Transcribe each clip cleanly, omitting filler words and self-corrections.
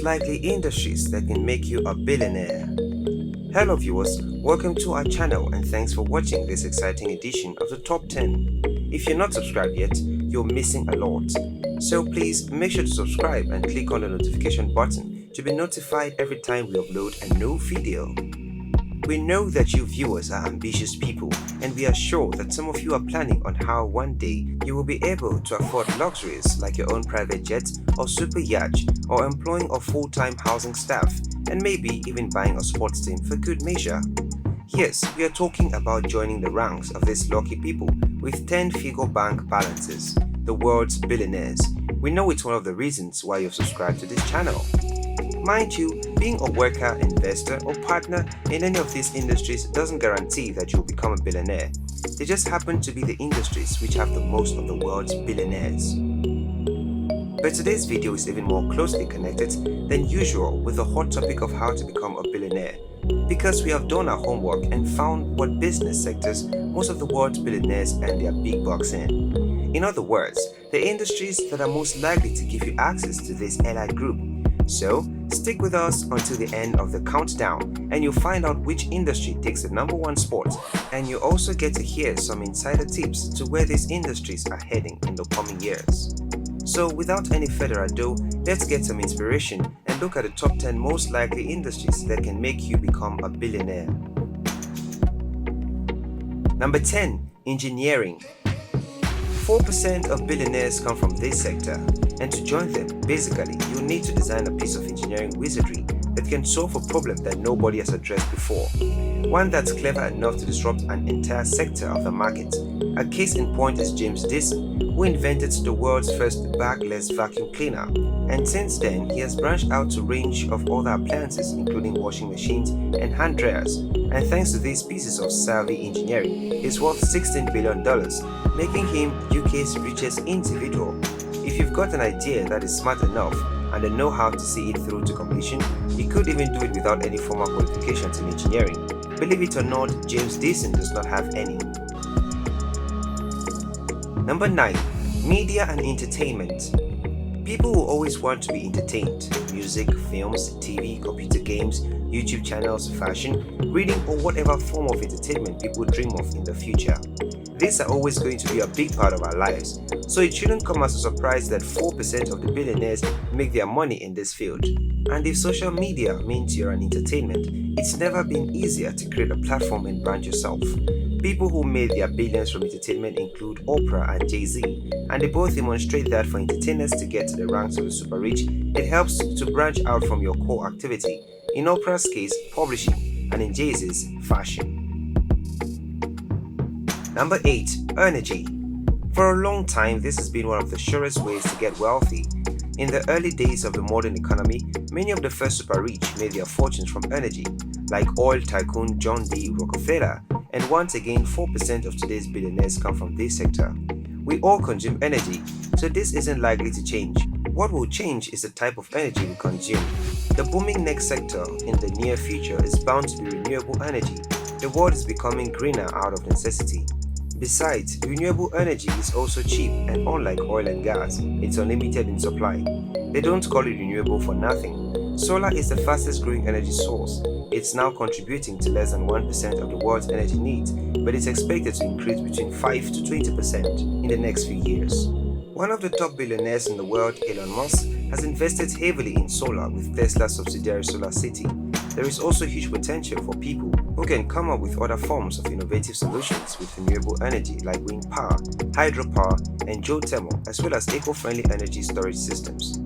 likely industries that can make you a billionaire. Hello viewers, welcome to our channel and thanks for watching this exciting edition of the Top 10. If you're not subscribed yet, you're missing a lot. So please make sure to subscribe and click on the notification button to be notified every time we upload a new video. We know that you viewers are ambitious people, and we are sure that some of you are planning on how one day you will be able to afford luxuries like your own private jet or super yacht, or employing a full-time housing staff, and maybe even buying a sports team for good measure. Yes, we are talking about joining the ranks of these lucky people with 10-figure bank balances, the world's billionaires. We know it's one of the reasons why you've subscribed to this channel. Mind you, being a worker, investor, or partner in any of these industries doesn't guarantee that you'll become a billionaire. They just happen to be the industries which have the most of the world's billionaires. But today's video is even more closely connected than usual with the hot topic of how to become a billionaire, because we have done our homework and found what business sectors most of the world's billionaires earn their big bucks in. In other words, the industries that are most likely to give you access to this elite group. So, stick with us until the end of the countdown and you'll find out which industry takes the #1 spot, and you also get to hear some insider tips to where these industries are heading in the coming years. So without any further ado, let's get some inspiration and look at the top 10 most likely industries that can make you become a billionaire. Number 10. Engineering. 4% of billionaires come from this sector, and to join them, basically, you need to design a piece of engineering wizardry that can solve a problem that nobody has addressed before. One that's clever enough to disrupt an entire sector of the market. A case in point is James Dyson, who invented the world's first bagless vacuum cleaner, and since then he has branched out to a range of other appliances including washing machines and hand dryers, and thanks to these pieces of savvy engineering, he's worth $16 billion, making him UK's richest individual. If you've got an idea that is smart enough and the know-how to see it through to completion, you could even do it without any formal qualifications in engineering. Believe it or not, James Dyson does not have any. Number 9. Media and entertainment. People will always want to be entertained. Music, films, TV, computer games, YouTube channels, fashion, reading, or whatever form of entertainment people dream of in the future. These are always going to be a big part of our lives, so it shouldn't come as a surprise that 4% of the billionaires make their money in this field. And if social media means you're an entertainment, it's never been easier to create a platform and brand yourself. People who made their billions from entertainment include Oprah and Jay-Z, and they both demonstrate that for entertainers to get to the ranks of the super rich, it helps to branch out from your core activity. In Oprah's case, publishing, and in Jay-Z's, fashion. Number 8. Energy. For a long time, this has been one of the surest ways to get wealthy. In the early days of the modern economy, many of the first super rich made their fortunes from energy, like oil tycoon John D. Rockefeller, and once again 4% of today's billionaires come from this sector. We all consume energy, so this isn't likely to change. What will change is the type of energy we consume. The booming next sector in the near future is bound to be renewable energy. The world is becoming greener out of necessity. Besides, renewable energy is also cheap, and unlike oil and gas, it's unlimited in supply. They don't call it renewable for nothing. Solar is the fastest growing energy source. It's now contributing to less than 1% of the world's energy needs, but it's expected to increase between 5 to 20% in the next few years. One of the top billionaires in the world, Elon Musk, has invested heavily in solar with Tesla's subsidiary Solar City. There is also huge potential for people who can come up with other forms of innovative solutions with renewable energy like wind power, hydropower, and geothermal, as well as eco-friendly energy storage systems.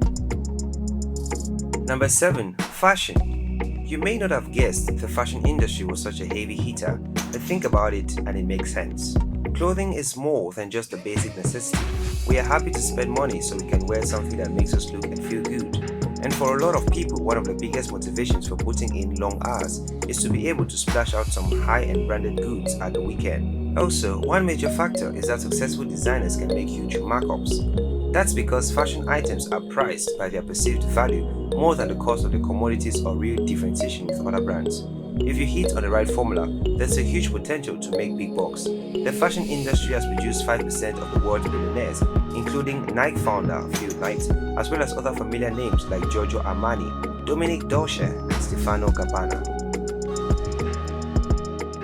Number 7. Fashion. You may not have guessed the fashion industry was such a heavy hitter, but think about it and it makes sense. Clothing is more than just a basic necessity. We are happy to spend money so we can wear something that makes us look and feel good. And for a lot of people, one of the biggest motivations for putting in long hours is to be able to splash out some high-end branded goods at the weekend. Also, one major factor is that successful designers can make huge markups. That's because fashion items are priced by their perceived value more than the cost of the commodities or real differentiation with other brands. If you hit on the right formula, there's a huge potential to make big bucks. The fashion industry has produced 5% of the world's billionaires, including Nike founder Phil Knight, as well as other familiar names like Giorgio Armani, Dominic Dolce, and Stefano Gabbana.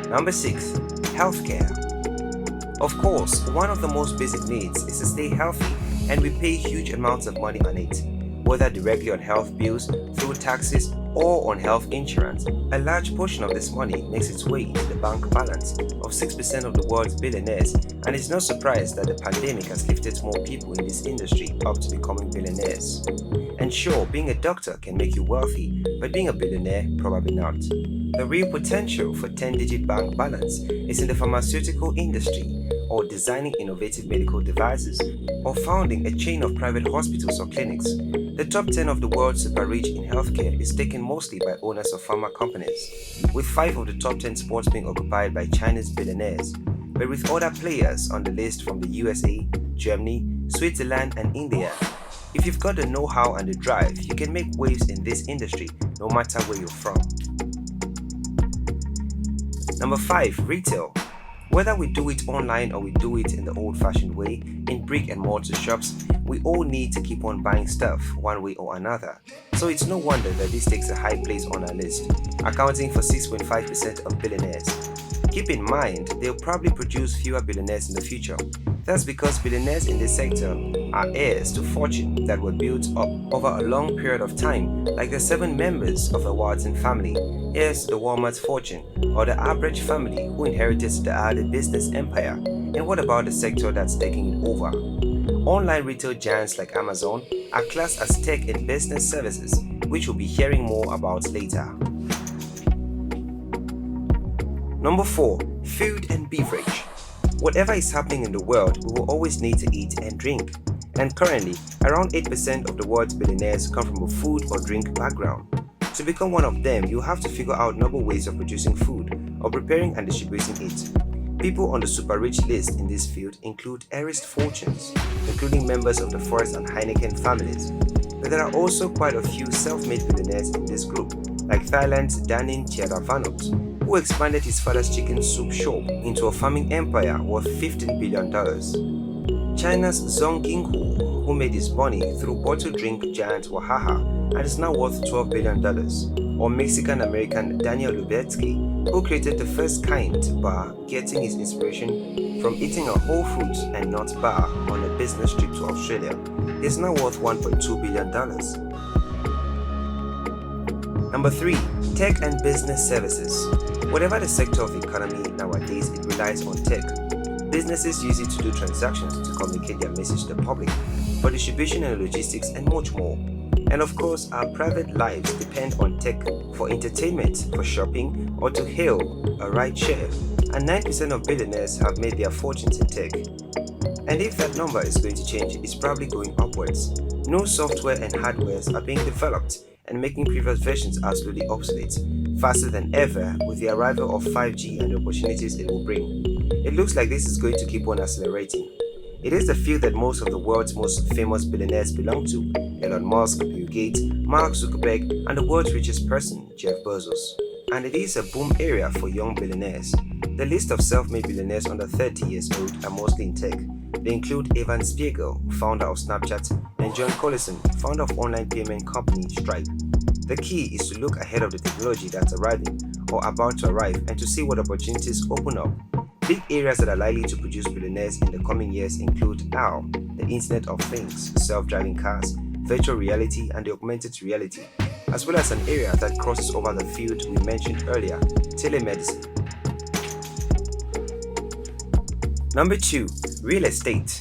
Number 6. Healthcare. Of course, one of the most basic needs is to stay healthy, and we pay huge amounts of money on it, whether directly on health bills, through taxes, or on health insurance. A large portion of this money makes its way into the bank balance of 6% of the world's billionaires, and it's no surprise that the pandemic has lifted more people in this industry up to becoming billionaires. And sure, being a doctor can make you wealthy, but being a billionaire, probably not. The real potential for 10-digit bank balance is in the pharmaceutical industry, or designing innovative medical devices, or founding a chain of private hospitals or clinics. The top 10 of the world's super rich in healthcare is taken mostly by owners of pharma companies, with 5 of the top 10 spots being occupied by China's billionaires, but with other players on the list from the USA, Germany, Switzerland, and India. If you've got the know-how and the drive, you can make waves in this industry no matter where you're from. Number 5. Retail. Whether we do it online or we do it in the old-fashioned way, in brick and mortar shops, we all need to keep on buying stuff one way or another. So it's no wonder that this takes a high place on our list, accounting for 6.5% of billionaires. Keep in mind, they'll probably produce fewer billionaires in the future. That's because billionaires in this sector are heirs to fortune that were built up over a long period of time, like the 7 members of the Watson family, heirs to the Walmart's fortune, or the Average family who inherited the Aldi business empire. And what about the sector that's taking it over? Online retail giants like Amazon are classed as tech and business services, which we'll be hearing more about later. Number 4. Food and beverage. Whatever is happening in the world, we will always need to eat and drink. And currently, around 8% of the world's billionaires come from a food or drink background. To become one of them, you have to figure out novel ways of producing food or preparing and distributing it. People on the super rich list in this field include heiress fortunes, including members of the Forrest and Heineken families. But there are also quite a few self-made billionaires in this group, like Thailand's Danin Tiaravanot, who expanded his father's chicken soup shop into a farming empire worth $15 billion. China's Zhong Yinghu, who made his money through bottled drink giant Wahaha and is now worth $12 billion. Or Mexican-American Daniel Lubetzky, who created the first kind bar, getting his inspiration from eating a whole fruit and nut bar on a business trip to Australia. He is now worth $1.2 billion. Number 3. Tech and business services. Whatever the sector of the economy nowadays, it relies on tech. Businesses use it to do transactions, to communicate their message to the public, for distribution and logistics, and much more. And of course, our private lives depend on tech for entertainment, for shopping, or to hail a ride share. And 9% of billionaires have made their fortunes in tech. And if that number is going to change, it's probably going upwards. New software and hardwares are being developed, and making previous versions absolutely obsolete, faster than ever with the arrival of 5G and the opportunities it will bring. It looks like this is going to keep on accelerating. It is the field that most of the world's most famous billionaires belong to: Elon Musk, Bill Gates, Mark Zuckerberg, and the world's richest person, Jeff Bezos. And it is a boom area for young billionaires. The list of self-made billionaires under 30 years old are mostly in tech. They include Evan Spiegel, founder of Snapchat, and John Collison, founder of online payment company Stripe. The key is to look ahead of the technology that's arriving or about to arrive and to see what opportunities open up. Big areas that are likely to produce billionaires in the coming years include now the Internet of Things, self-driving cars, virtual reality, and the augmented reality, as well as an area that crosses over the field we mentioned earlier, telemedicine. Number 2. Real estate.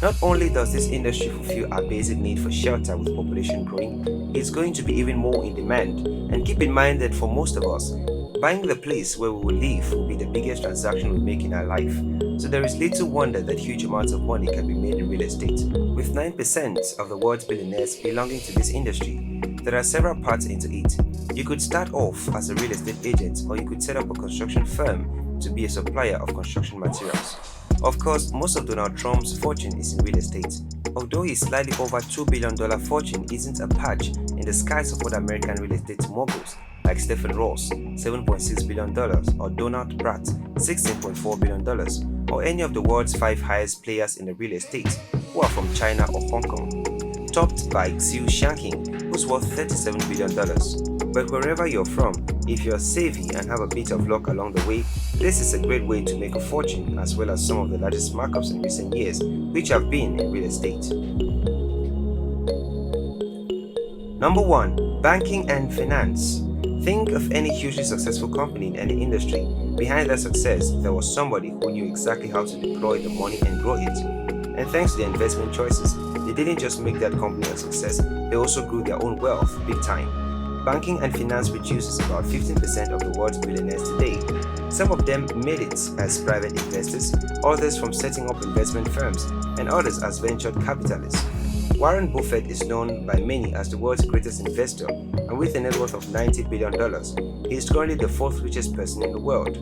Not only does this industry fulfill our basic need for shelter with population growing, it's going to be even more in demand. And keep in mind that for most of us, buying the place where we will live will be the biggest transaction we make in our life. So there is little wonder that huge amounts of money can be made in real estate. With 9% of the world's billionaires belonging to this industry, there are several parts into it. You could start off as a real estate agent, or you could set up a construction firm to be a supplier of construction materials. Of course, most of Donald Trump's fortune is in real estate. Although his slightly over $2 billion fortune isn't a patch in the skies of other American real estate moguls, like Stephen Ross, $7.6 billion, or Donald Pratt, $16.4 billion, or any of the world's 5 highest players in the real estate who are from China or Hong Kong, topped by Xu Xiangqing, who's worth $37 billion. But wherever you're from, if you're savvy and have a bit of luck along the way, this is a great way to make a fortune, as well as some of the largest markups in recent years, which have been in real estate. Number 1. Banking and finance. Think of any hugely successful company in any industry. Behind their success, there was somebody who knew exactly how to deploy the money and grow it. And thanks to their investment choices, they didn't just make that company a success, they also grew their own wealth big time. Banking and finance produces about 15% of the world's billionaires today. Some of them made it as private investors, others from setting up investment firms, and others as venture capitalists. Warren Buffett is known by many as the world's greatest investor, and with a net worth of $90 billion, he is currently the 4th richest person in the world.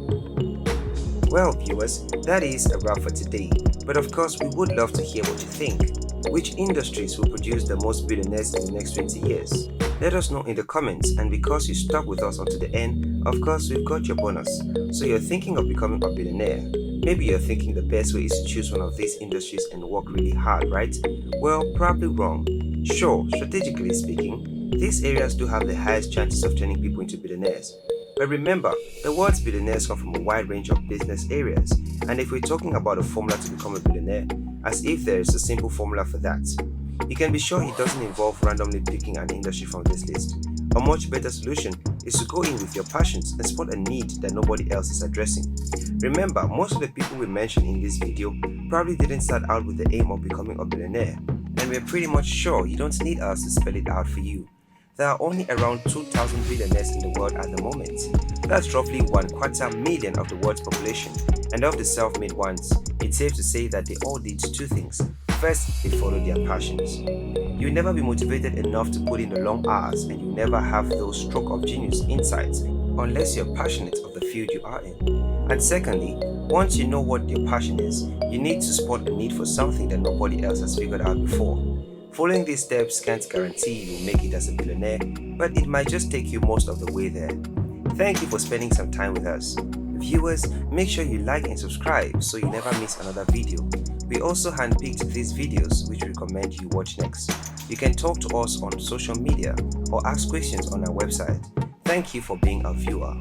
Well, viewers, that is a wrap for today, but of course we would love to hear what you think. Which industries will produce the most billionaires in the next 20 years? Let us know in the comments, and because you stuck with us until the end, of course we've got your bonus. So you're thinking of becoming a billionaire. Maybe you're thinking the best way is to choose one of these industries and work really hard, right? Well, probably wrong. Sure, strategically speaking, these areas do have the highest chances of turning people into billionaires. But remember, the world's billionaires come from a wide range of business areas, and if we're talking about a formula to become a billionaire, as if there is a simple formula for that, you can be sure it doesn't involve randomly picking an industry from this list. A much better solution is to go in with your passions and spot a need that nobody else is addressing. Remember, most of the people we mentioned in this video probably didn't start out with the aim of becoming a billionaire, and we're pretty much sure you don't need us to spell it out for you. There are only around 2,000 billionaires in the world at the moment. That's roughly 250,000 of the world's population, and of the self-made ones, it's safe to say that they all did 2 things. First, they follow their passions. You'll never be motivated enough to put in the long hours, and you'll never have those stroke of genius insights unless you're passionate of the field you are in. And secondly, once you know what your passion is, you need to spot a need for something that nobody else has figured out before. Following these steps can't guarantee you'll make it as a billionaire, but it might just take you most of the way there. Thank you for spending some time with us. Viewers, make sure you like and subscribe so you never miss another video. We also handpicked these videos which we recommend you watch next. You can talk to us on social media or ask questions on our website. Thank you for being a viewer.